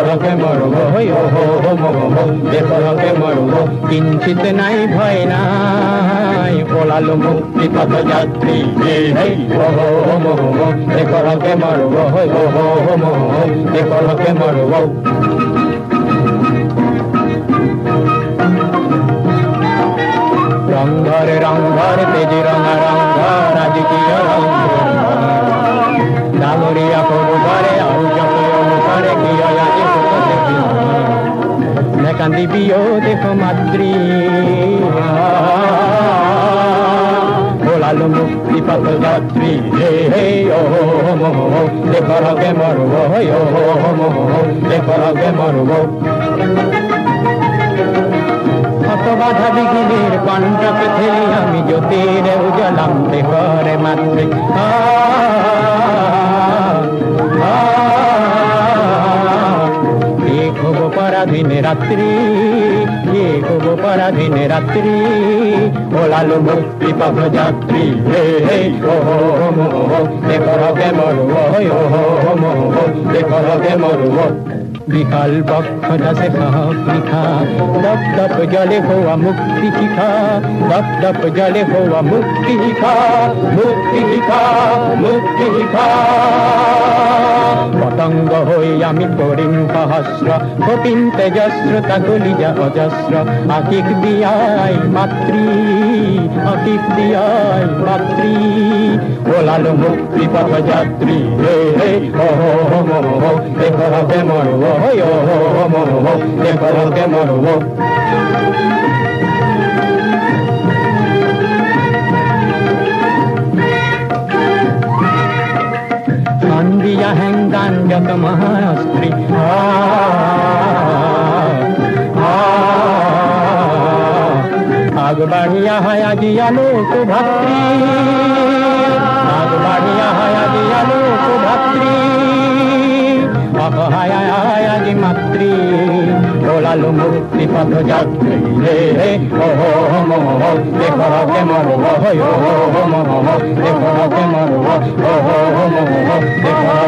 দেখরকে মরব দেখরকে মরব কিঞ্চিত নাই ভয় নাই ওলালো মুক্তি পথ যাত্রী দেখরকে মরব দেখরকে মরব রংঘর তেজি রঙা রংঘর রাজকীয় রংঘর ডাঙরিয়া পড়ুবারে আউ যত অনুসারে গিয়ে আজি কান্দিবিও দেখো মাতৃ ওলালো মুক্তি পথ যাত্রী হে হে ও দেখরকে মরব দেখরকে মরব বাধা বিঘিনের কণ্ঠকে ঠেলি আমি জ্যোতির উজ্জ্বলাম দেখরে মাতৃ খুব পরাধীন রাত্রি খুব পরাধীন রাত্রি ওলালো মুক্তি পথ যাত্রী দেখরকে মরব দেখরকে মরব বিকাল বক্ষ দাসে খাহা দপ দপ জলে হওয়া মুক্তি শিখা দপ দপ জলে হওয়া মুক্তি শিখা মুক্তি শিখা মুক্তি শিখা পতঙ্গ হই আমি করিম সহস্র কপিন তেজস্র তাগুলি যা অজস্র আকিক দিয়াই মাতৃ আকিক দিয়াই মাতৃ ওলালো মুক্তি পথ যাত্রী হে হে ও দেখরকে মরব দেখরকে মরব কান্দিয়া হেঙ্গান যত মহাস্ত্রী আগ বাড়িয়া হয় আজি আলোক ভাতৃ আগ বাড়িয়া হয় আজি আলোক ভাতৃ অপহায় আজি মাতৃ ওলালো মুক্তি পথ যাত্রী হে দেখরকে মরব দেখরকে মরব দেখরকে